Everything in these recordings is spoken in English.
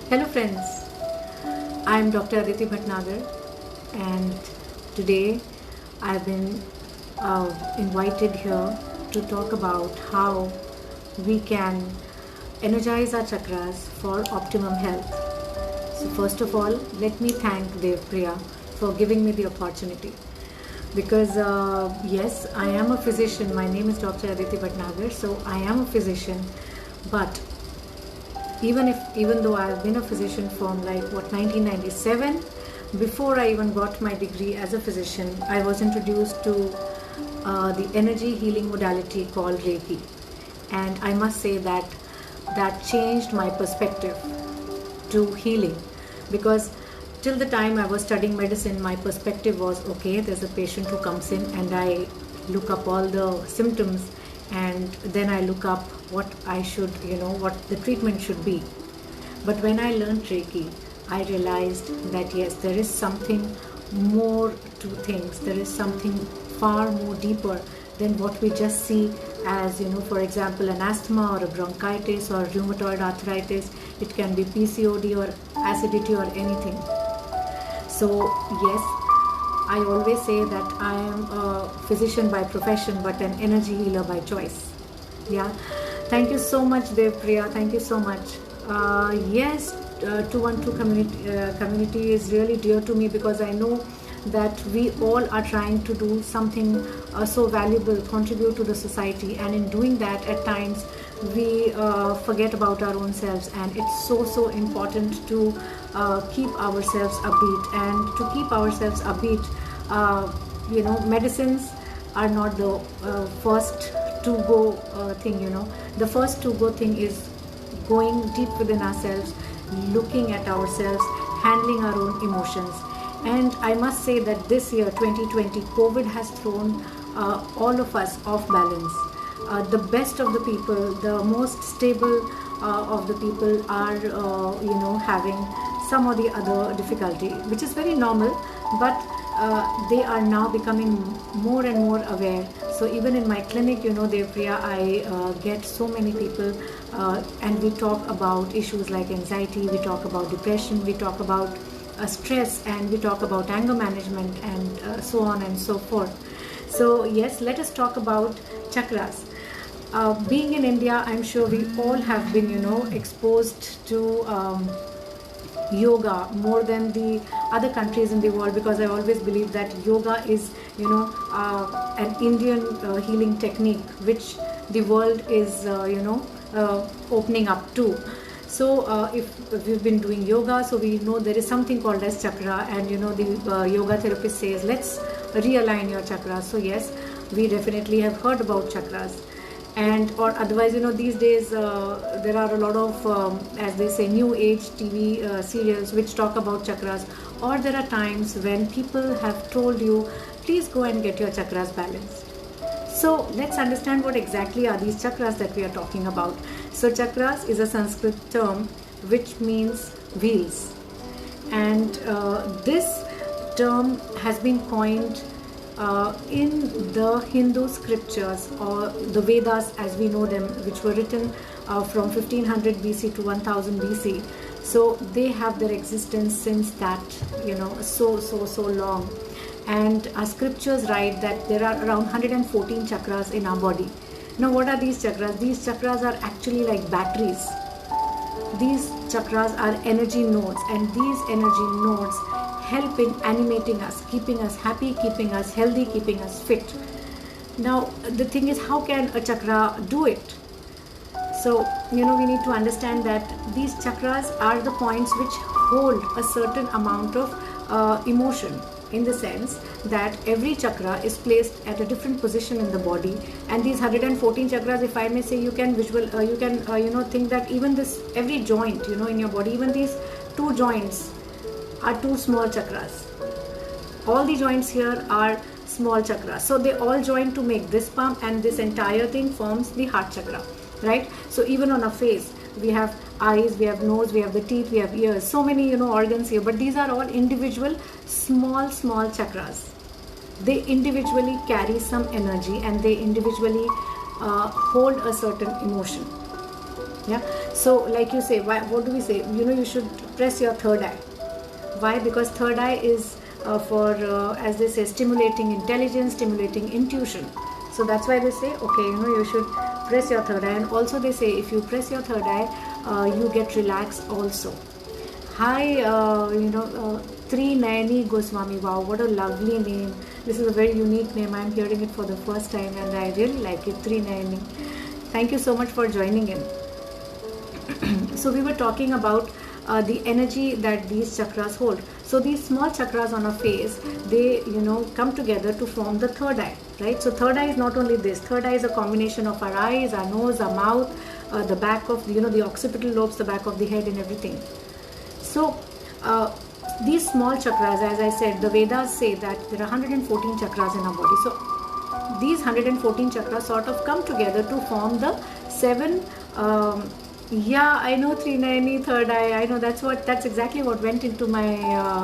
Hello friends, I am Dr. Aditi Bhatnagar and today I have been invited here to talk about how we can energize our chakras for optimum health. So first of all, let me thank Dev Priya for giving me the opportunity because yes, I am a physician. My name is Dr. Aditi Bhatnagar, so I am a physician, but even though I have been a physician from 1997, before I even got my degree as a physician, I was introduced to the energy healing modality called Reiki, and I must say that changed my perspective to healing, because till the time I was studying medicine, my perspective was, okay, there's a patient who comes in and I look up all the symptoms and then I look up what I should, what the treatment should be. But when I learned Reiki, I realized that yes, there is something more to things. There is something far more deeper than what we just see as, for example, an asthma or a bronchitis or rheumatoid arthritis. It can be PCOD or acidity or anything. So yes, I always say that I am a physician by profession but an energy healer by choice. Yeah, thank you so much, Dev Priya. Thank you so much. Yes, 212 community is really dear to me because I know that we all are trying to do something so valuable, contribute to the society, and in doing that at times we forget about our own selves, and it's so important to keep ourselves upbeat. And to keep ourselves upbeat, medicines are not the first to go thing. The first to go thing is going deep within ourselves, looking at ourselves, handling our own emotions. And I must say that this year 2020, COVID has thrown all of us off balance. The best of the people, the most stable of the people are having some or the other difficulty, which is very normal, but they are now becoming more and more aware. So even in my clinic, Dev Priya, I get so many people and we talk about issues like anxiety, we talk about depression, we talk about stress, and we talk about anger management, and so on and so forth. So yes, let us talk about chakras. Being in India, I'm sure we all have been exposed to yoga more than the other countries in the world, because I always believe that yoga is an Indian healing technique which the world is opening up to. So if we've been doing yoga, so we know there is something called as chakra, and the yoga therapist says let's realign your chakras. So yes, we definitely have heard about chakras. And or otherwise, these days there are a lot of as they say, new age TV serials which talk about chakras, or there are times when people have told you, please go and get your chakras balanced. So let's understand what exactly are these chakras that we are talking about. So chakras is a Sanskrit term which means wheels, and this term has been coined in the Hindu scriptures, or the Vedas as we know them, which were written from 1500 BC to 1000 BC. So they have their existence since that, so long. And our scriptures write that there are around 114 chakras in our body. Now what are these chakras? These chakras are actually like batteries. These chakras are energy nodes, and these energy nodes help in animating us, keeping us happy, keeping us healthy, keeping us fit. Now the thing is, how can a chakra do it? So we need to understand that these chakras are the points which hold a certain amount of emotion, in the sense that every chakra is placed at a different position in the body. And these 114 chakras, if I may say, you can think that even this, every joint in your body, even these two joints are two small chakras. All the joints here are small chakras, so they all join to make this palm, and this entire thing forms the heart chakra, right? So even on a face, we have eyes, we have nose, we have the teeth, we have ears, so many organs here, but these are all individual small chakras. They individually carry some energy, and they individually hold a certain emotion. Yeah. So like you say, why, what do we say? You should press your third eye. Why? Because third eye is for as they say, stimulating intelligence, stimulating intuition. So that's why they say, okay, you should press your third eye. And also they say, if you press your third eye, you get relaxed also. Hi, Trinayani Goswami. Wow, what a lovely name. This is a very unique name. I'm hearing it for the first time and I really like it. Trinayani. Thank you so much for joining in. So we were talking about the energy that these chakras hold. So these small chakras on our face, they come together to form the third eye, right? So third eye is not only this. Third eye is a combination of our eyes, our nose, our mouth, the back of the occipital lobes, the back of the head, and everything. So these small chakras, as I said, the Vedas say that there are 114 chakras in our body. So these 114 chakras sort of come together to form the 7. Yeah, I know, Trinayani, third eye. I know that's exactly what went into my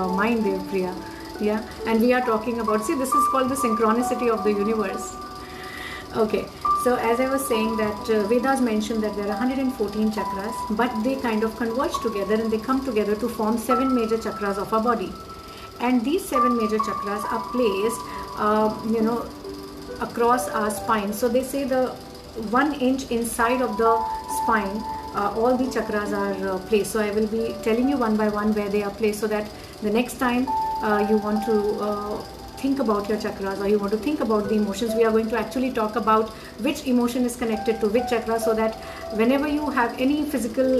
mind, Devpriya. Yeah, and we are talking about, see, this is called the synchronicity of the universe. Okay, so as I was saying that Vedas mention that there are 114 chakras, but they kind of converge together and they come together to form 7 major chakras of our body. And these 7 major chakras are placed, across our spine. So they say the 1 inch inside of the spine, all the chakras are placed. So I will be telling you one by one where they are placed, so that the next time you want to think about your chakras, or you want to think about the emotions, we are going to actually talk about which emotion is connected to which chakra, so that whenever you have any physical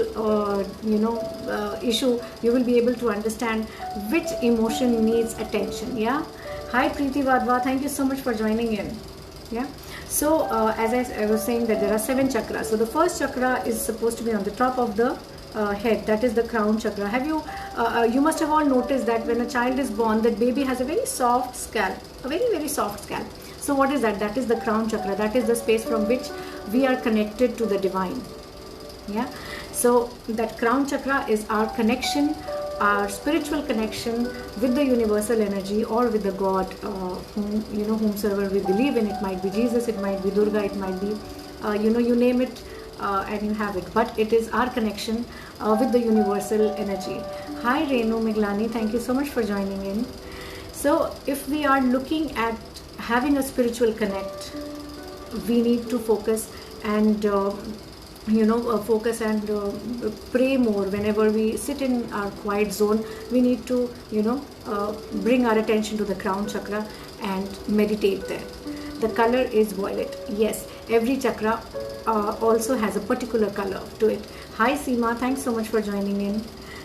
issue, you will be able to understand which emotion needs attention. Yeah. Hi Preeti Vadva, thank you so much for joining in. Yeah. So as I was saying that there are 7 chakras. So the first chakra is supposed to be on the top of the head, that is the crown chakra. Have you you must have all noticed that when a child is born, that baby has a very soft scalp, a very, very soft scalp. So what is that? That is the crown chakra. That is the space from which we are connected to the divine. Yeah. So that crown chakra is our connection, our spiritual connection with the universal energy, or with the God, whomsoever we believe in. It might be Jesus, it might be Durga, it might be you name it, and you have it. But it is our connection with the universal energy. Hi Renu Miglani, thank you so much for joining in. So if we are looking at having a spiritual connect, we need to focus and pray more. Whenever we sit in our quiet zone, we need to bring our attention to the crown chakra and meditate there. The color is violet. Yes, every chakra also has a particular color to it. Hi Seema, thanks so much for joining in.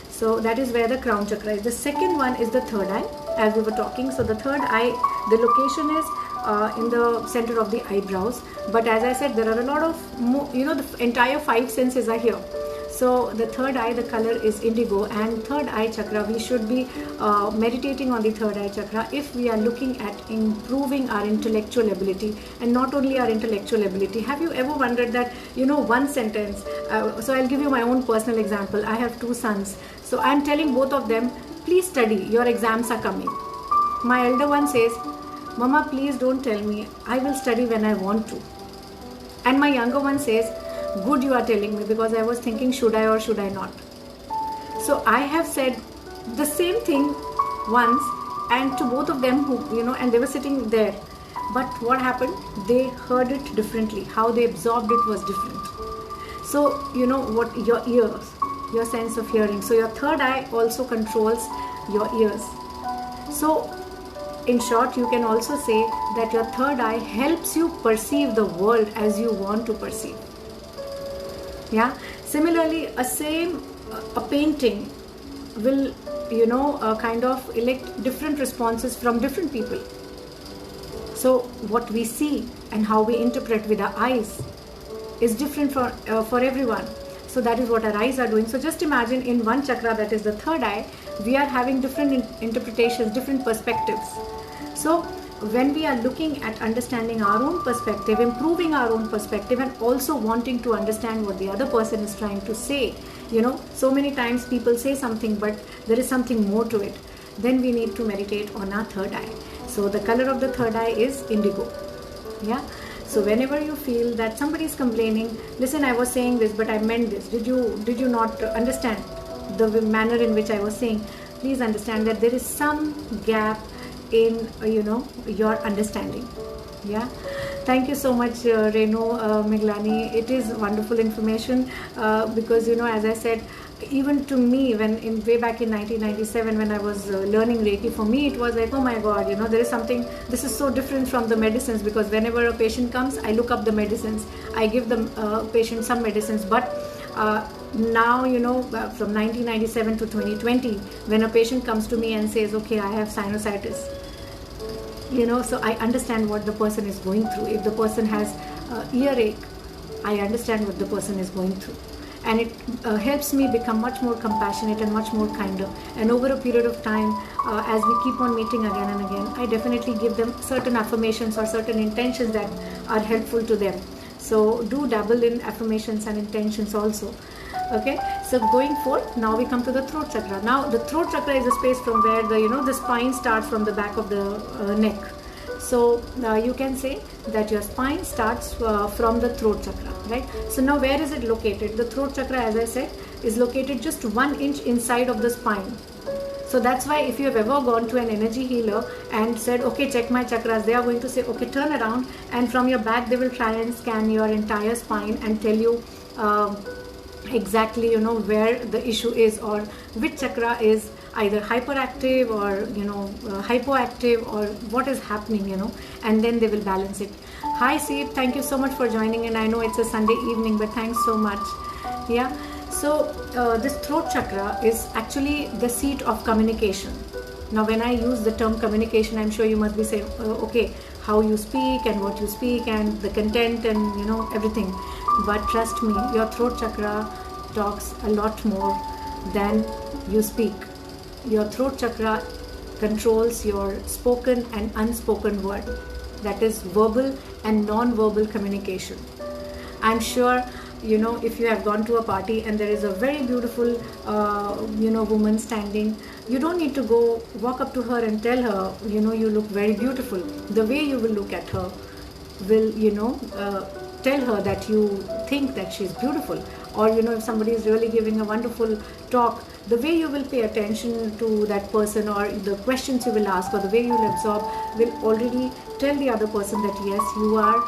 So that is where the crown chakra is. The second one is the third eye, as we were talking. So the third eye, the location is in the center of the eyebrows. But as I said, there are a lot of the entire 5 senses are here. So the third eye, the color is indigo, and third eye chakra, we should be meditating on the third eye chakra if we are looking at improving our intellectual ability. And not only our intellectual ability. Have you ever wondered that, one sentence, so I'll give you my own personal example. I have 2 sons. So I'm telling both of them, please study, your exams are coming. My elder one says, Mama, please don't tell me, I will study when I want to. And my younger one says, good, you are telling me, because I was thinking, should I or should I not? So I have said the same thing once, and to both of them, and they were sitting there. But what happened? They heard it differently. How they absorbed it was different. So, what your ears, your sense of hearing. So your third eye also controls your ears. So in short, you can also say that your third eye helps you perceive the world as you want to perceive. Yeah. Similarly, a painting will, kind of elect different responses from different people. So what we see and how we interpret with our eyes is different for everyone. So that is what our eyes are doing. So just imagine, in one chakra, that is the third eye, we are having different interpretations, different perspectives. So when we are looking at understanding our own perspective, improving our own perspective, and also wanting to understand what the other person is trying to say, so many times people say something, but there is something more to it. Then we need to meditate on our third eye. So the color of the third eye is indigo. Yeah. So whenever you feel that somebody is complaining, listen, I was saying this, but I meant this. Did you not understand the manner in which I was saying? Please understand that there is some gap in your understanding. Yeah. Thank you so much, Renu Miglani. It is wonderful information because as I said, even to me, when way back in 1997 when I was learning Reiki, for me it was like, oh my God, there is something, this is so different from the medicines, because whenever a patient comes, I look up the medicines, I give the patient some medicines. But now, from 1997 to 2020, when a patient comes to me and says, okay, I have sinusitis, so I understand what the person is going through. If the person has earache, I understand what the person is going through. And it helps me become much more compassionate and much more kinder. And over a period of time, as we keep on meeting again and again, I definitely give them certain affirmations or certain intentions that are helpful to them. So do dabble in affirmations and intentions also. Okay, so going forward, now we come to the throat chakra. Now the throat chakra is a space from where the spine starts from the back of the neck. So you can say that your spine starts from the throat chakra, right? So now where is it located? The throat chakra, as I said, is located just 1 inch inside of the spine. So that's why if you have ever gone to an energy healer and said, okay, check my chakras, they are going to say, okay, turn around, and from your back they will try and scan your entire spine and tell you exactly where the issue is, or which chakra is either hyperactive or hypoactive, or what is happening, and then they will balance it. Hi Sip, thank you so much for joining in. I know it's a Sunday evening, but thanks so much. Yeah, so this throat chakra is actually the seat of communication. Now when I use the term communication, I'm sure you must be saying, okay, how you speak and what you speak and the content and everything. But trust me, your throat chakra talks a lot more than you speak. Your throat chakra controls your spoken and unspoken word. That is verbal and non-verbal communication. I'm sure, if you have gone to a party and there is a very beautiful, woman standing, you don't need to go walk up to her and tell her, you look very beautiful. The way you will look at her will, tell her that you think that she's beautiful. Or if somebody is really giving a wonderful talk, the way you will pay attention to that person, or the questions you will ask, or the way you will absorb, will already tell the other person that yes, you are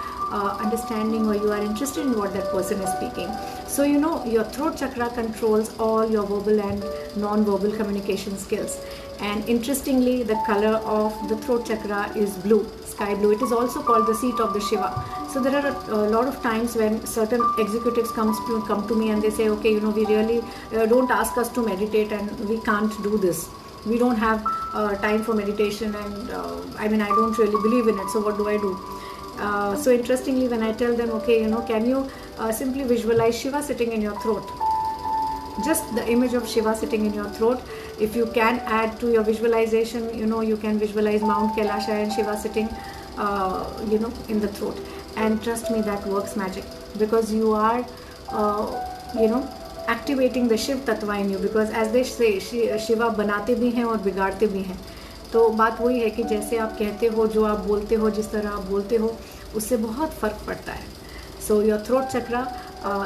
understanding, or you are interested in what that person is speaking. So your throat chakra controls all your verbal and non-verbal communication skills. And interestingly, the color of the throat chakra is blue, sky blue. It is also called the seat of the Shiva. So there are a lot of times when certain executives come to me and they say, okay, we really don't ask us to meditate, and we can't do this. We don't have time for meditation, and I don't really believe in it. So what do I do? So interestingly, when I tell them, okay, can you simply visualize Shiva sitting in your throat? Just the image of Shiva sitting in your throat. If you can add to your visualization, you can visualize Mount Kailasha and Shiva sitting, in the throat. And trust me, that works magic, because you are, activating the Shiv Tattva in you. Because as they say, Shiva बनाते भी हैं और बिगाड़ते भी हैं. तो बात वही है कि जैसे आप कहते हो, जो आप बोलते हो, जिस तरह आप बोलते हो, उससे बहुत फर्क पड़ता है. So your throat chakra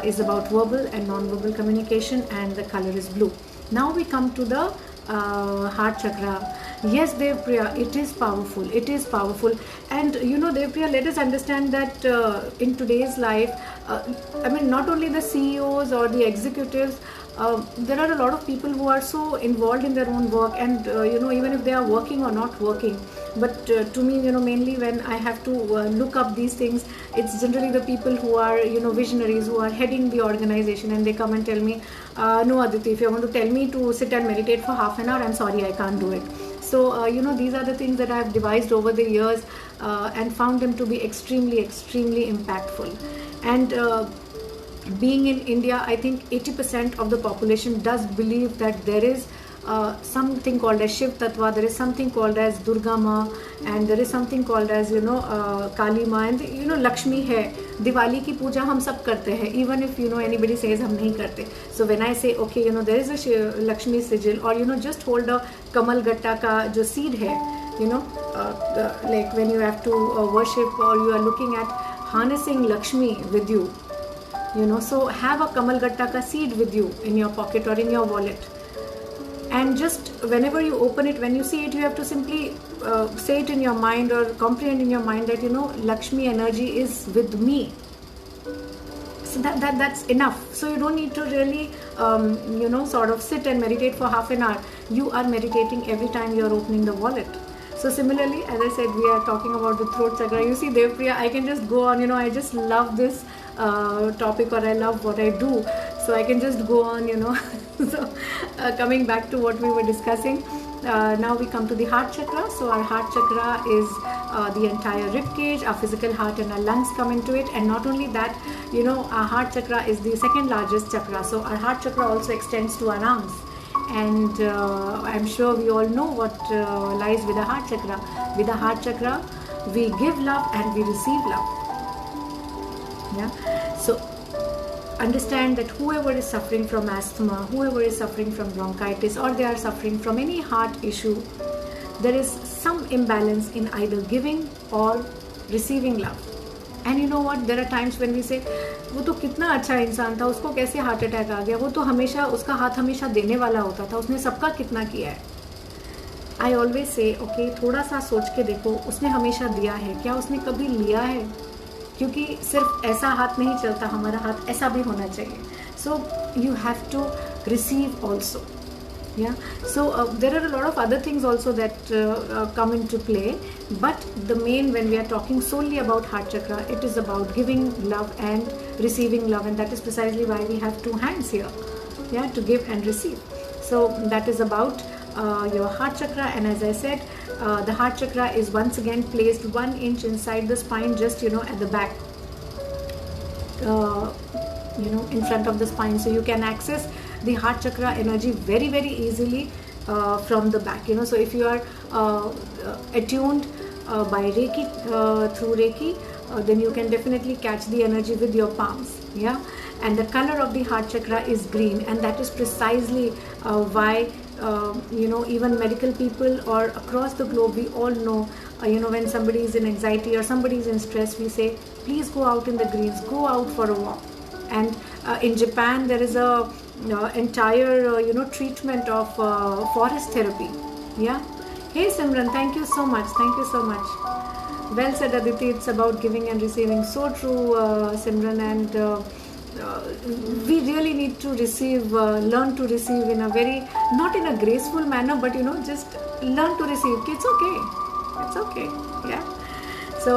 is about verbal and non-verbal communication, and the color is blue. Now we come to the heart chakra. Yes, Devpriya, it is powerful. It is powerful. And Devpriya, let us understand that in today's life, not only the CEOs or the executives, there are a lot of people who are so involved in their own work, and even if they are working or not working. But to me, mainly when I have to look up these things, it's generally the people who are, visionaries, who are heading the organization, and they come and tell me, no Aditi, if you want to tell me to sit and meditate for half an hour, I'm sorry, I can't do it. So, these are the things that I've devised over the years and found them to be extremely, extremely impactful. And being in India, I think 80% of the population does believe that there is something called as Shiv Tattva, there is something called as Durga Ma, and there is something called as Kali Ma, and Lakshmi hai. Diwali ki puja hum sab karte hai, even if anybody says hum nahi karte. So when I say okay, there is a Lakshmi sigil, or just hold a Kamal Gatta ka jo seed hai, like when you have to worship, or you are looking at harnessing Lakshmi with you, so have a Kamalgatta ka seed with you in your pocket or in your wallet. And just whenever you open it, when you see it, you have to simply say it in your mind or comprehend in your mind that, Lakshmi energy is with me. So that's enough. So you don't need to really, sort of sit and meditate for half an hour. You are meditating every time you are opening the wallet. So similarly, as I said, we are talking about the throat chakra. You see, Devpriya, I can just go on, I just love this topic, or I love what I do. So I can just go on, So coming back to what we were discussing, now we come to the heart chakra. So our heart chakra is the entire rib cage, our physical heart and our lungs come into it. And not only that, our heart chakra is the second largest chakra. So our heart chakra also extends to our arms. And I'm sure we all know what lies with the heart chakra. With the heart chakra, we give love and we receive love. Yeah. So understand that whoever is suffering from asthma, whoever is suffering from bronchitis, or they are suffering from any heart issue, there is some imbalance in either giving or receiving love. And you know what, there are times when we say, वो तो कितना अच्छा इंसान था, उसको कैसे heart attack आ गया, वो तो हमेशा उसका हाथ हमेशा देने वाला होता था, उसने सबका कितना किया है. आई ऑलवेज से ओके, थोड़ा सा सोच के देखो, उसने हमेशा दिया है, क्या उसने कभी लिया है? क्योंकि सिर्फ ऐसा हाथ नहीं चलता, हमारा हाथ ऐसा भी होना चाहिए. So you have to receive also. Yeah, so there are a lot of other things also that come into play, but the main, when we are talking solely about heart chakra, it is about giving love and receiving love, and that is precisely why we have two hands here, to give and receive. So that is about your heart chakra. And as I said, the heart chakra is once again placed 1 inch inside the spine, just at the back, in front of the spine, so you can access the heart chakra energy very, very easily from the back. So if you are attuned by Reiki, through Reiki, then you can definitely catch the energy with your palms. And the color of the heart chakra is green, and that is precisely why even medical people or across the globe, we all know, when somebody is in anxiety or somebody is in stress, we say, please go out in the greens, go out for a walk. And in Japan, there is a entire treatment of forest therapy. Hey Simran, thank you so much. Well said, Aditi. It's about giving and receiving. So true, Simran. And we really need to receive, learn to receive in a very, not in a graceful manner, but just learn to receive. It's okay. So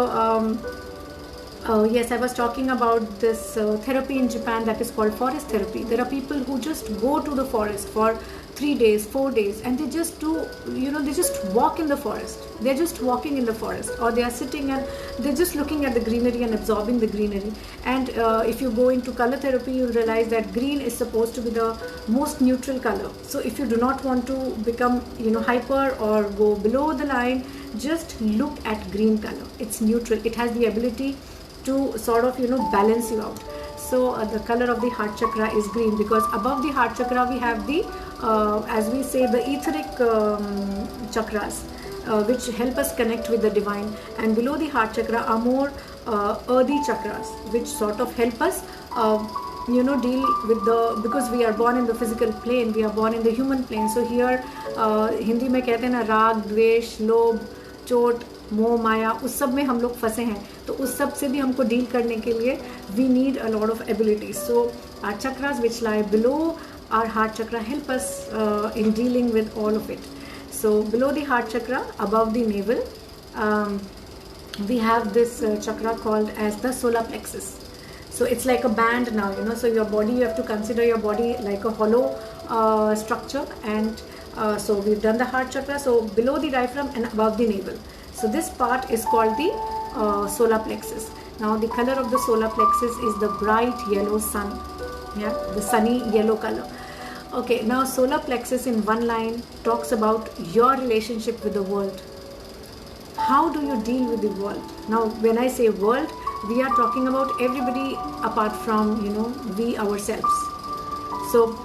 yes, I was talking about this therapy in Japan that is called forest therapy. There are people who just go to the forest for 3 days, 4 days, and they just do, they just walk in the forest. They're just walking in the forest, or they are sitting and they're just looking at the greenery and absorbing the greenery. And if you go into color therapy, you'll realize that green is supposed to be the most neutral color. So if you do not want to become, hyper or go below the line, just look at green color. It's neutral. It has the ability to sort of balance you out. So the color of the heart chakra is green, because above the heart chakra we have the as we say, the etheric chakras, which help us connect with the divine, and below the heart chakra are more earthy chakras, which sort of help us deal with the, because we are born in the physical plane, we are born in the human plane. So here Hindi में कहते हैं ना, राग, द्वेष, लोभ, चोट, मोह, माया, उस सब में हम लोग फंसे हैं. तो उस सब से भी हमको डील करने के लिए we need a lot of abilities. So our chakras which lie below our heart chakra help us in dealing with all of it. So below the heart chakra, above the navel, we have this chakra called as the solar plexus. So it's like a band now, so your body, you have to consider your body like a hollow structure. And so we've done the heart chakra, so below the diaphragm and above the navel. So this part is called the solar plexus. Now the color of the solar plexus is the bright yellow sun, the sunny yellow color. Okay, now solar plexus in one line talks about your relationship with the world. How do you deal with the world? Now when I say world, we are talking about everybody apart from we ourselves. So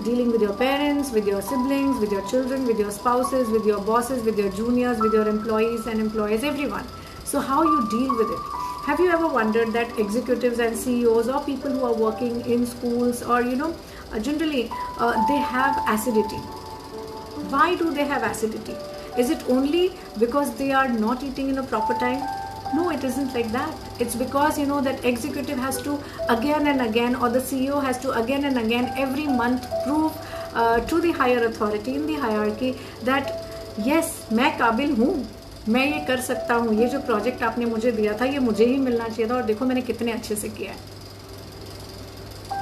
dealing with your parents, with your siblings, with your children, with your spouses, with your bosses, with your juniors, with your employees and employers, everyone. So how you deal with it, Have you ever wondered that executives and CEOs or people who are working in schools or generally they have acidity? Why do they have acidity? Is it only because they are not eating in a proper time? No, it isn't like that. It's because that executive has to again and again, or the CEO has to again and again every month prove to the higher authority in the hierarchy that yes, मैं काबिल हूँ, मैं ये कर सकता हूँ, ये जो प्रोजेक्ट आपने मुझे दिया था ये मुझे ही मिलना चाहिए था और देखो मैंने कितने अच्छे से किया है.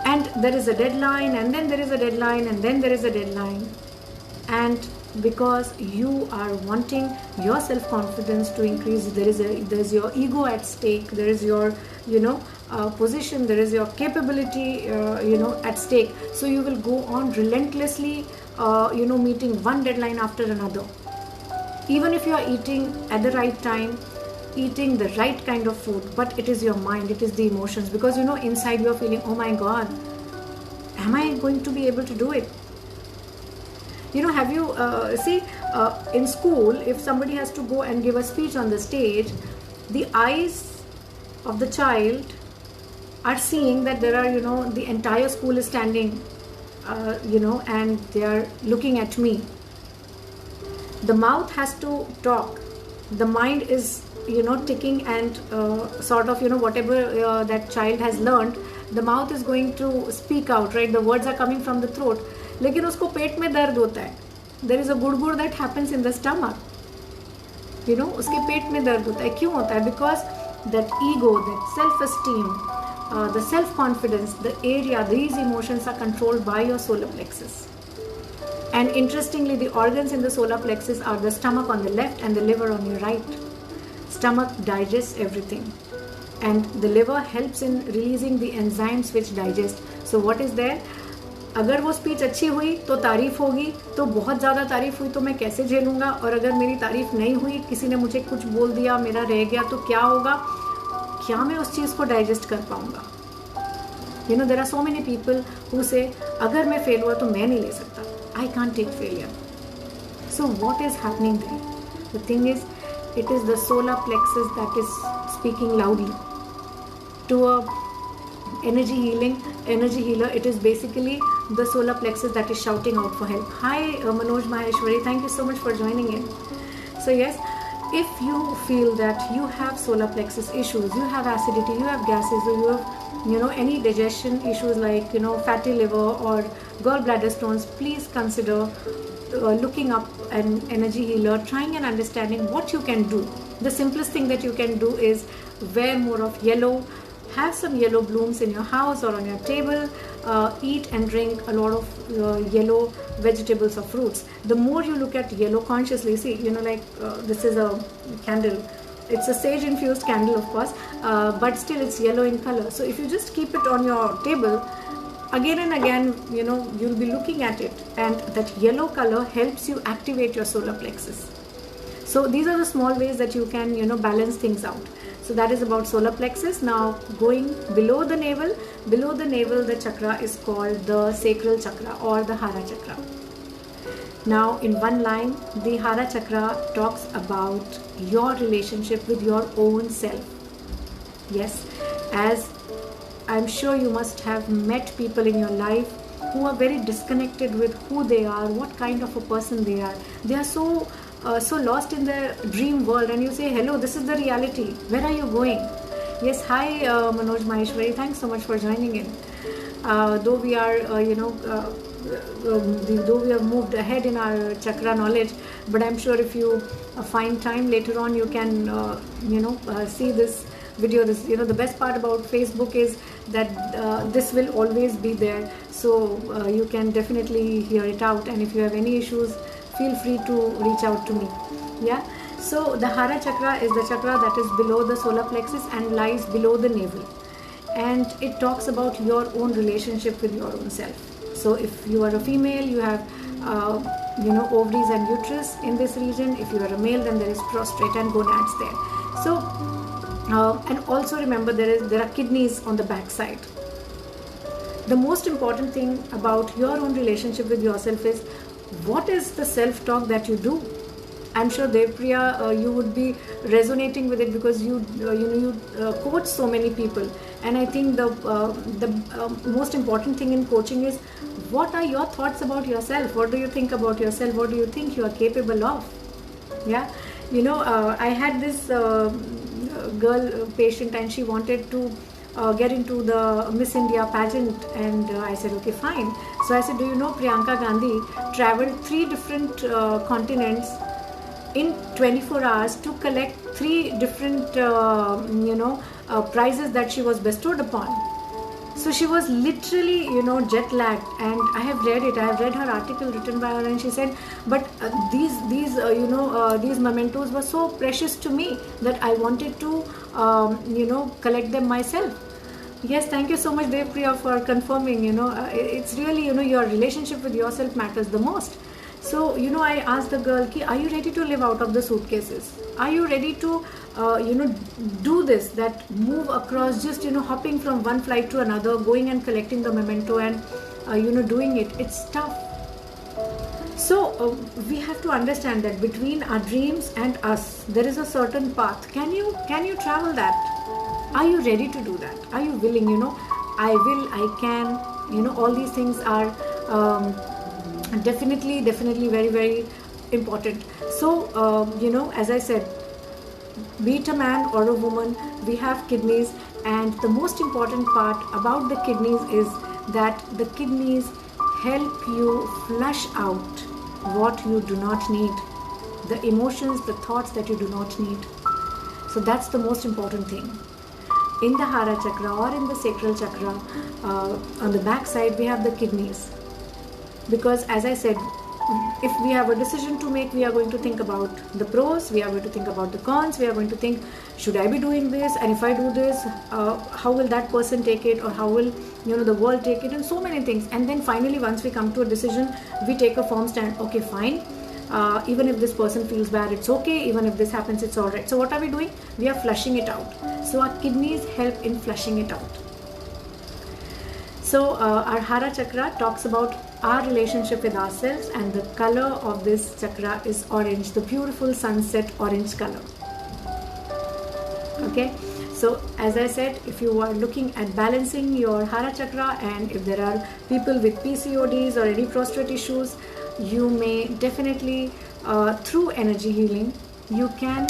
And there is a deadline, and then there is a deadline, and then there is a deadline. And because you are wanting your self-confidence to increase, there is your ego at stake, there is your position, there is your capability at stake. So you will go on relentlessly meeting one deadline after another, even if you are eating at the right time, eating the right kind of food, but it is your mind, it is the emotions, because inside you are feeling, oh my god, am I going to be able to do it? Have you in school, if somebody has to go and give a speech on the stage, the eyes of the child are seeing that there are the entire school is standing and they are looking at me. The mouth has to talk, the mind is ticking, and sort of whatever that child has learned, the mouth is going to speak out, right? The words are coming from the throat, लेकिन उसको पेट में दर्द होता है. There is a गुड़गुड़ that happens in the stomach. उसके पेट में दर्द होता है. क्यों होता है? Because that ego, that self-esteem, the self-confidence, the area, these emotions are controlled by your solar plexus. And interestingly, the organs in the solar plexus are the stomach on the left and the liver on your right. Stomach digests everything, and the liver helps in releasing the enzymes which digest. So what is there? अगर वो speech अच्छी हुई तो तारीफ होगी, तो बहुत ज़्यादा तारीफ हुई तो मैं कैसे झेलूँगा, और अगर मेरी तारीफ नहीं हुई, किसी ने मुझे कुछ बोल दिया, मेरा रह गया, तो क्या होगा? क्या मैं उस चीज़ को डाइजेस्ट कर पाऊँगा? There are so many people who say अगर मैं फेल हुआ तो मैं नहीं ले सकता, I can't take failure. So what is happening there? The thing is, it is the solar plexus that is speaking loudly to a energy healer. It is basically the solar plexus that is shouting out for help. Hi Manoj Maheshwari, thank you so much for joining in. So yes, if you feel that you have solar plexus issues, you have acidity, you have gases, or you have any digestion issues like fatty liver or gallbladder stones, please consider looking up an energy healer, trying and understanding what you can do. The simplest thing that you can do is wear more of yellow, have some yellow blooms in your house or on your table, eat and drink a lot of yellow vegetables or fruits. The more you look at yellow consciously, see, this is a candle. It's a sage infused candle, of course, but still it's yellow in color. So if you just keep it on your table, again and again, you'll be looking at it, and that yellow color helps you activate your solar plexus. So these are the small ways that you can, balance things out. So that is about solar plexus. Now going below the navel, the chakra is called the sacral chakra or the Hara chakra. Now in one line, the Hara chakra talks about your relationship with your own self. Yes, as I'm sure you must have met people in your life who are very disconnected with who they are, what kind of a person they are. They are so lost in their dream world, and you say, hello, this is the reality. Where are you going? Yes, hi Manoj Maheshwari, thanks so much for joining in. Though we are, though we have moved ahead in our chakra knowledge, but I'm sure if you find time later on, you can, see this video. This, the best part about Facebook is that this will always be there, so you can definitely hear it out, and if you have any issues, feel free to reach out to me. Yeah, so the Hara chakra is the chakra that is below the solar plexus and lies below the navel, and it talks about your own relationship with your own self. So if you are a female, you have ovaries and uterus in this region. If you are a male, then there is prostate and gonads there. So and also remember, there are kidneys on the back side. The most important thing about your own relationship with yourself is, what is the self-talk that you do? I'm sure Devpriya, you would be resonating with it, because you coach so many people. And I think the most important thing in coaching is, what are your thoughts about yourself? What do you think about yourself? What do you think you are capable of? Yeah, I had this girl patient, and she wanted to get into the Miss India pageant, and I said, okay, fine. So I said, do you know Priyanka Gandhi traveled 3 different continents in 24 hours to collect 3 different prizes that she was bestowed upon. So she was literally jet lagged, and I have read her article written by her, and she said, but these mementos were so precious to me that I wanted to collect them myself. Yes, thank you so much, Devpriya, for confirming. It's really, your relationship with yourself matters the most. So, I asked the girl, are you ready to live out of the suitcases? Are you ready to, do this, that move across, just, hopping from one flight to another, going and collecting the memento and, doing it? It's tough. So, we have to understand that between our dreams and us, there is a certain path. Can you travel that? Are you ready to do that? Are you willing? I will, I can, all these things are definitely very, very important. So, as I said, be it a man or a woman, we have kidneys, and the most important part about the kidneys is that the kidneys help you flush out what you do not need, the emotions, the thoughts that you do not need. So that's the most important thing. In the Hara Chakra or in the sacral chakra, on the back side, we have the kidneys. Because as I said, if we have a decision to make, we are going to think about the pros, we are going to think about the cons, we are going to think, should I be doing this? And if I do this, how will that person take it? Or how will the world take it? And so many things. And then finally, once we come to a decision, we take a firm stand. Okay, fine. Even if this person feels bad, it's okay. Even if this happens, it's alright. So what are we doing? We are flushing it out. So our kidneys help in flushing it out. So our Hara Chakra talks about our relationship with ourselves, and the color of this chakra is orange, the beautiful sunset orange color. Okay, so as I said, if you are looking at balancing your Hara Chakra, and if there are people with PCODs or any prostate issues, you may definitely, through energy healing, you can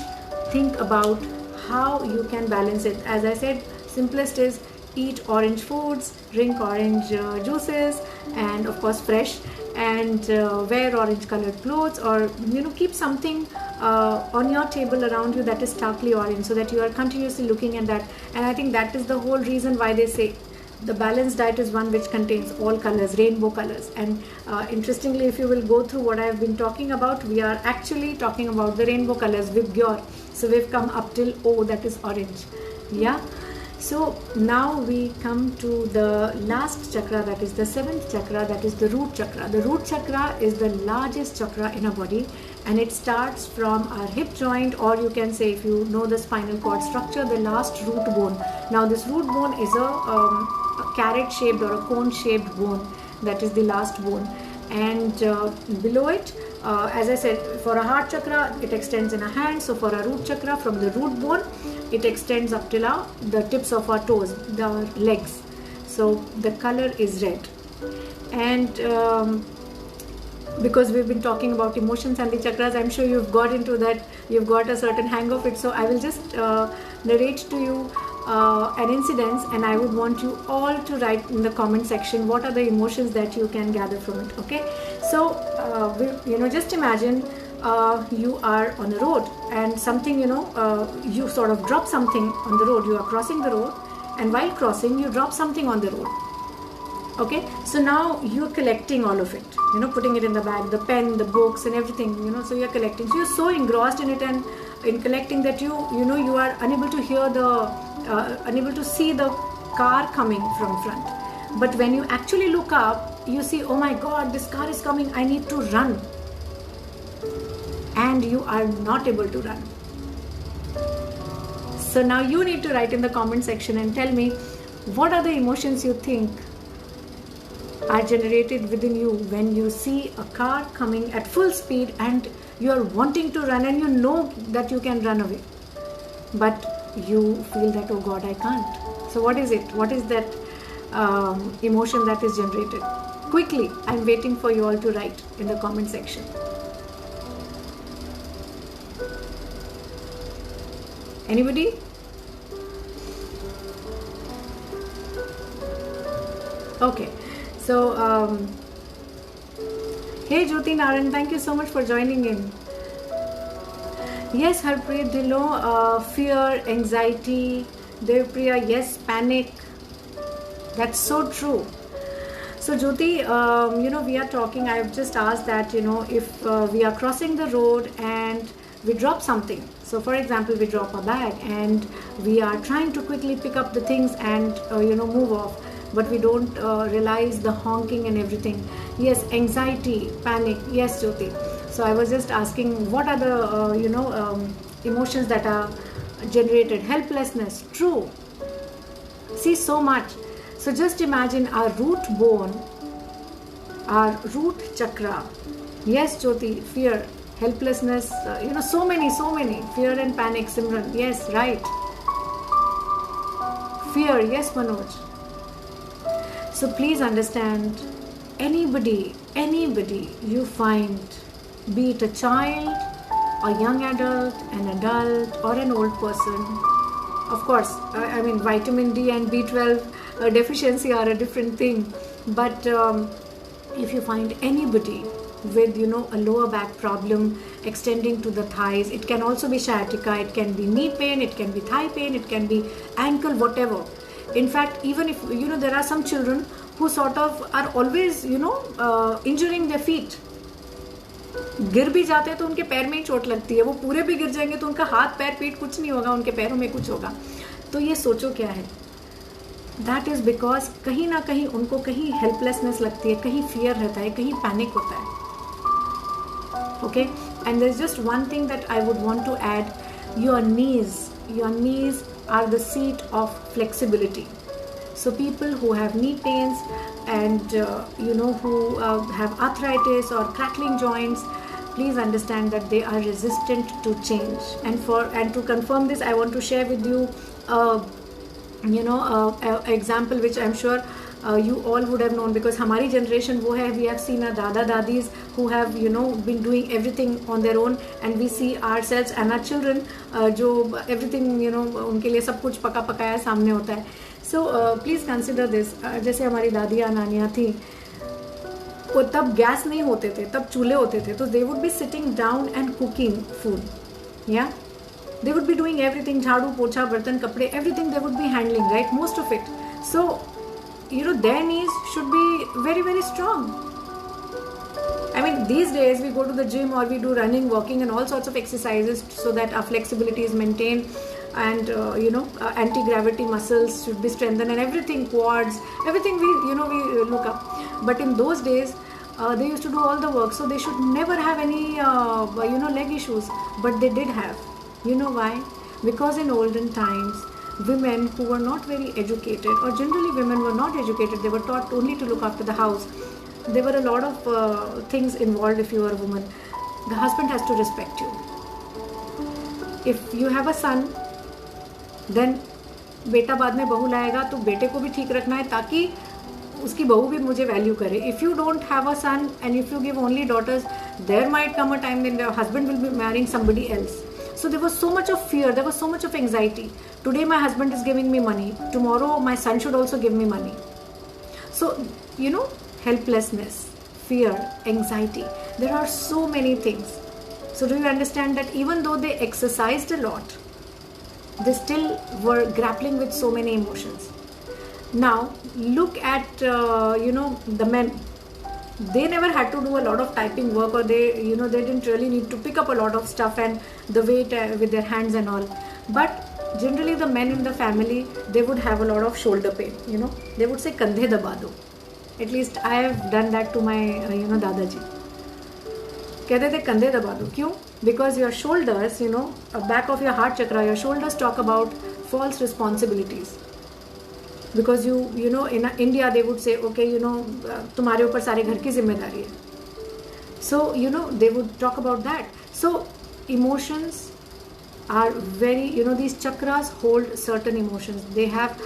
think about how you can balance it. As I said, simplest is eat orange foods, drink orange juices, and of course fresh, and wear orange colored clothes, or keep something on your table around you that is starkly orange, so that you are continuously looking at that. And I think that is the whole reason why they say the balanced diet is one which contains all colors, rainbow colors. And interestingly, if you will go through what I have been talking about, we are actually talking about the rainbow colors with Gyor. So we've come up till O, that is orange. Yeah. So now we come to the last chakra, that is the 7th chakra, that is the root chakra. The root chakra is the largest chakra in our body, and it starts from our hip joint, or you can say, if you know the spinal cord structure, the last root bone. Now this root bone is a carrot shaped or a cone shaped bone, that is the last bone. And below it, as I said, for a heart chakra, it extends in a hand. So for a root chakra, from the root bone, it extends up till the tips of our toes, the legs. So the color is red. And because we've been talking about emotions and the chakras, I'm sure you've got into that, you've got a certain hang of it. So I will just narrate to you an incident, and I would want you all to write in the comment section what are the emotions that you can gather from it. Okay, so just imagine you are on a road, and something, you sort of drop something on the road. You are crossing the road, and while crossing, you drop something on the road. Okay, so now you're collecting all of it, putting it in the bag, the pen, the books, and everything, so you're collecting. So you're so engrossed in it and in collecting that you are unable to hear unable to see the car coming from front. But when you actually look up, you see, oh my God, this car is coming, I need to run. And you are not able to run. So now you need to write in the comment section and tell me what are the emotions you think are generated within you when you see a car coming at full speed and you are wanting to run and you know that you can run away, but you feel that, oh God, I can't. So what is it? What is that emotion that is generated? Quickly, I'm waiting for you all to write in the comment section. Anybody? Okay, so hey Jyoti Naran, thank you so much for joining in. Yes, Harpreet Dhillon, fear, anxiety. Devpriya, yes, panic. That's so true. So Jyoti, we are talking, I've just asked that, if we are crossing the road and we drop something. So for example, we drop a bag and we are trying to quickly pick up the things and, move off. But we don't realize the honking and everything. Yes, anxiety, panic. Yes, Jyoti. So I was just asking, what are the, emotions that are generated? Helplessness. True. See, so much. So just imagine our root bone, our root chakra. Yes, Jyoti, fear, helplessness, so many. Fear and panic, Simran. Yes, right. Fear. Yes, Manoj. So please understand, anybody you find, be it a child, a young adult, an adult or an old person, of course, vitamin D and B12 deficiency are a different thing, but if you find anybody with, a lower back problem extending to the thighs, it can also be sciatica, it can be knee pain, it can be thigh pain, it can be ankle, whatever. In fact, even if, there are some children who sort of are always, injuring their feet. गिर भी जाते हैं तो उनके पैर में ही चोट लगती है, वो पूरे भी गिर जाएंगे तो उनका हाथ पैर पीठ कुछ नहीं होगा, उनके पैरों में कुछ होगा. तो ये सोचो क्या है. That is because कहीं ना कहीं उनको कहीं हेल्पलेसनेस लगती है, कहीं फियर रहता है, कहीं पैनिक होता है. Okay? And there's just one thing that I would want to add. Your knees are the seat of flexibility. So people who have knee pains and who have arthritis or crackling joints, please understand that they are resistant to change. And to confirm this, I want to share with you example which I'm sure you all would have known, because हमारी generation वो है, we have seen our dada dadis who have been doing everything on their own, and we see ourselves and our children जो everything उनके लिए सब कुछ पका पकाया सामने होता है. So please consider this. जैसे हमारी दादियाँ नानियाँ थी, वो तब गैस नहीं होते थे, तब चूल्हे होते थे, तो they would be sitting down and cooking food. Yeah, they would be doing everything, झाड़ू पोछा बर्तन कपड़े, everything they would be handling, right, most of it. So their knees should be very, very strong. I mean, these days we go to the gym or we do running, walking and all sorts of exercises so that our flexibility is maintained, and anti-gravity muscles should be strengthened and everything, quads, everything we look up. But in those days they used to do all the work, so they should never have any leg issues, but they did have. You know why? Because in olden times, women who were not very educated, or generally women were not educated, they were taught only to look after the house. There were a lot of things involved. If you are a woman, the husband has to respect you. If you have a son, then बेटा बाद में बहू लाएगा, तो बेटे को भी ठीक रखना है ताकि उसकी बहू भी मुझे वैल्यू करे. If you don't have a son and if you give only daughters, there might come a time when the husband will be marrying somebody else. So there was so much of fear, there was so much of anxiety. Today my husband is giving me money, tomorrow my son should also give me money. So helplessness, fear, anxiety, there are so many things. So do you understand that even though they exercised a lot, they still were grappling with so many emotions. Now look at the men. They never had to do a lot of typing work, or they didn't really need to pick up a lot of stuff and the weight with their hands and all. But generally the men in the family, they would have a lot of shoulder pain. They would say kandhe daba do. At least I have done that to my dadaji. कहते थे कंधे दबा दो. क्यों? Because your shoulders, back of your heart chakra, your shoulders talk about false responsibilities. because you know in India they would say, okay, you know, तुम्हारे ऊपर सारे घर की जिम्मेदारी है. So you know they would talk about that. So emotions are very, you know, these chakras hold certain emotions. They have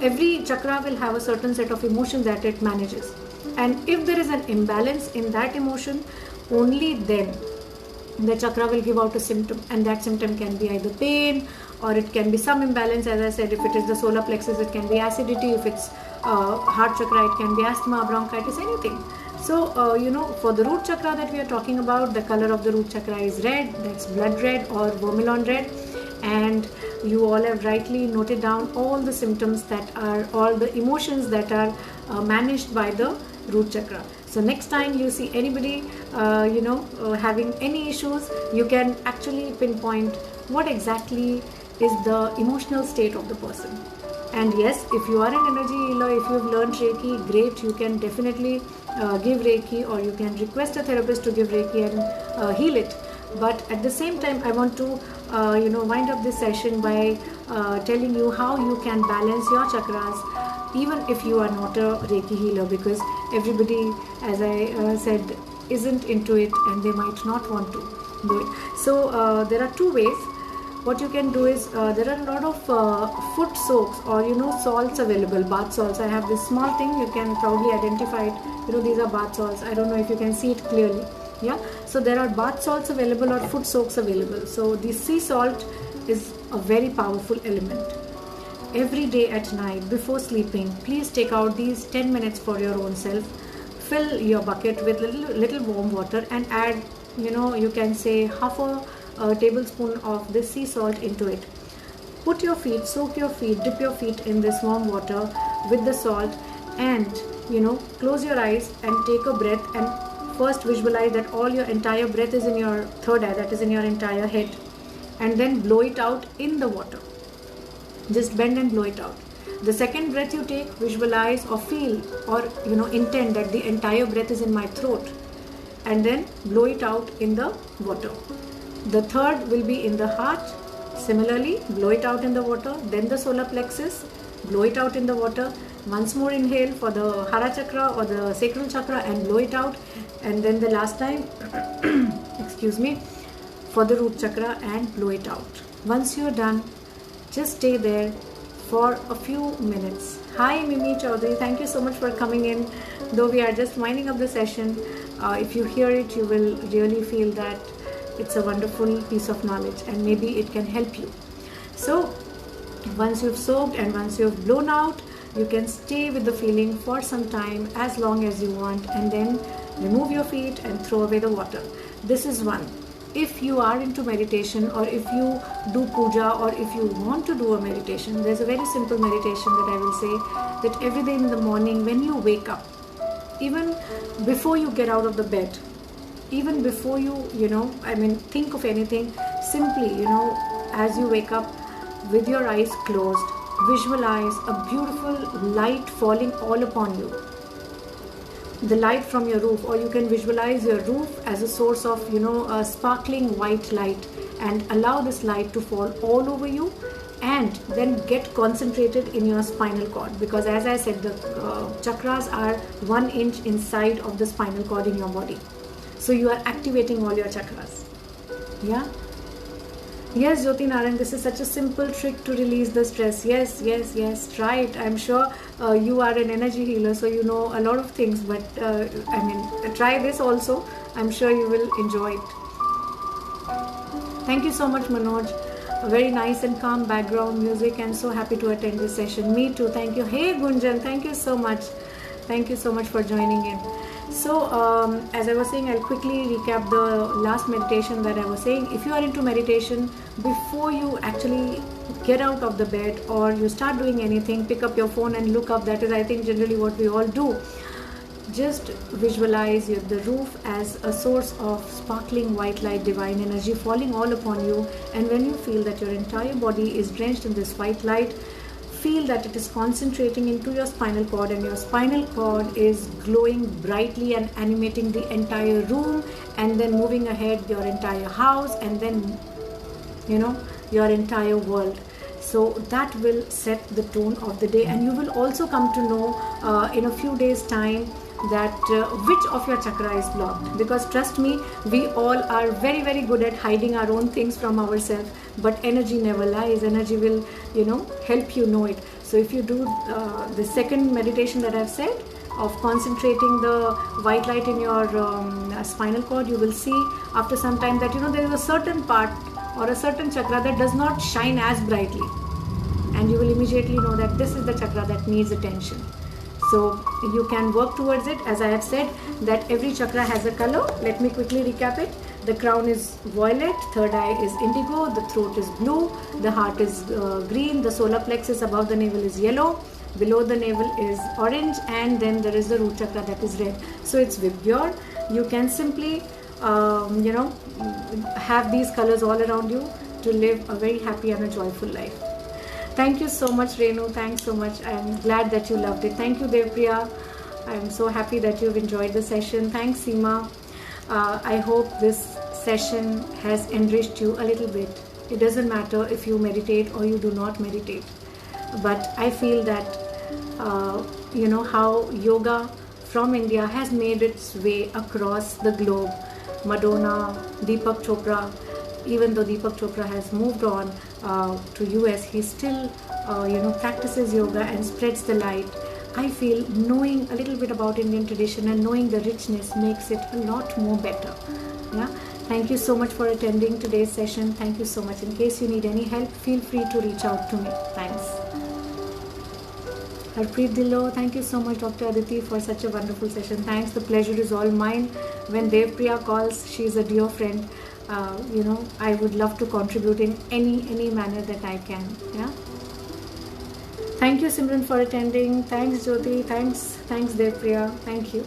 every chakra will have a certain set of emotions that it manages, and if there is an imbalance in that emotion, only then the chakra will give out a symptom, and that symptom can be either pain or it can be some imbalance. As I said, if it is the solar plexus, it can be acidity. If it's heart chakra, it can be asthma, bronchitis, anything. So you know, for the root chakra that we are talking about, the color of the root chakra is red. That's blood red or vermilion red. And you all have rightly noted down all the symptoms that are, all the emotions that are managed by the root chakra. So next time you see anybody you know having any issues, you can actually pinpoint what exactly is the emotional state of the person. And yes, if you are an energy healer, if you have learned Reiki, great, you can definitely give Reiki, or you can request a therapist to give Reiki and heal it. But at the same time, I want to you know wind up this session by telling you how you can balance your chakras, even if you are not a Reiki healer, because everybody, as I said, isn't into it and they might not want to do it. So there are two ways. What you can do is there are a lot of foot soaks or you know salts available, bath salts. I have this small thing, you can probably identify it. You know, these are bath salts. I don't know if you can see it clearly. Yeah, so there are bath salts available or foot soaks available. So the sea salt is a very powerful element. Every day at night before sleeping, please take out these 10 minutes for your own self. Fill your bucket with little warm water and add, you know, you can say half a tablespoon of this sea salt into it. Put your feet, soak your feet, dip your feet in this warm water with the salt, and you know, close your eyes and take a breath, and first visualize that all your entire breath is in your third eye, that is in your entire head, and then blow it out in the water. Just bend and blow it out. The second breath you take, visualize or feel or you know intend that the entire breath is in my throat, and then blow it out in the water. The third will be in the heart. Similarly, blow it out in the water. Then the solar plexus, blow it out in the water. Once more inhale for the Hara chakra or the sacral chakra and blow it out. And then the last time, excuse me, for the root chakra and blow it out. Once you're done, just stay there for a few minutes. Hi Mimi Chaudhary, thank you so much for coming in. Though we are just winding up the session, if you hear it, you will really feel that it's a wonderful piece of knowledge and maybe it can help you. So once you've soaked and once you've blown out, you can stay with the feeling for some time, as long as you want, and then remove your feet and throw away the water. This is one. If you are into meditation, or if you do puja, or if you want to do a meditation, there's a very simple meditation that I will say, that every day in the morning when you wake up, even before you get out of the bed, even before you think of anything, simply, as you wake up with your eyes closed, visualize a beautiful light falling all upon you. The light from your roof, or you can visualize your roof as a source of, a sparkling white light, and allow this light to fall all over you, and then get concentrated in your spinal cord, because as I said, the chakras are 1 inch inside of the spinal cord in your body. So you are activating all your chakras. Yeah. Yes, Jyoti Narayan, this is such a simple trick to release the stress. Yes. Try it. I'm sure you are an energy healer, so you know a lot of things. But try this also. I'm sure you will enjoy it. Thank you so much, Manoj. A very nice and calm background music, and so happy to attend this session. Me too. Thank you. Hey, Gunjan. Thank you so much. Thank you so much for joining in. So as I was saying, I'll quickly recap the last meditation that I was saying. If you are into meditation, before you actually get out of the bed or you start doing anything, pick up your phone and look up. That is, I think, generally what we all do. Just visualize the roof as a source of sparkling white light, divine energy falling all upon you. And when you feel that your entire body is drenched in this white light, feel that it is concentrating into your spinal cord, and your spinal cord is glowing brightly and animating the entire room, and then moving ahead your entire house, and then your entire world. So that will set the tone of the day, and you will also come to know in a few days time that which of your chakra is blocked. Because trust me, we all are very, very good at hiding our own things from ourselves, but energy never lies. Energy will, help you know it. So if you do the second meditation that I've said of concentrating the white light in your spinal cord, you will see after some time that there is a certain part or a certain chakra that does not shine as brightly, and you will immediately know that this is the chakra that needs attention. So you can work towards it. As I have said, that every chakra has a color. Let me quickly recap it. The crown is violet, third eye is indigo, the throat is blue, the heart is green, the solar plexus above the navel is yellow, below the navel is orange, and then there is the root chakra that is red. So it's Vibgyor. You can simply have these colors all around you to live a very happy and a joyful life. Thank you so much, Renu. Thanks so much. I'm glad that you loved it. Thank you, Devpriya. I'm so happy that you've enjoyed the session. Thanks, Seema. I hope this session has enriched you a little bit. It doesn't matter if you meditate or you do not meditate. But I feel that, how yoga from India has made its way across the globe. Madonna, Deepak Chopra, even though Deepak Chopra has moved on to US, he still practices yoga and spreads the light. I feel knowing a little bit about Indian tradition and knowing the richness makes it a lot more better. Yeah. Thank you so much for attending today's session. Thank you so much. In case you need any help, feel free to reach out to me. Thanks. Harpreet Dillo, thank you so much, Dr. Aditi, for such a wonderful session. Thanks. The pleasure is all mine. When Devpriya calls, she is a dear friend. I would love to contribute in any manner that I can. Yeah. Thank you, Simran, for attending. Thanks, Jyoti. Thanks, Devpriya. Thank you.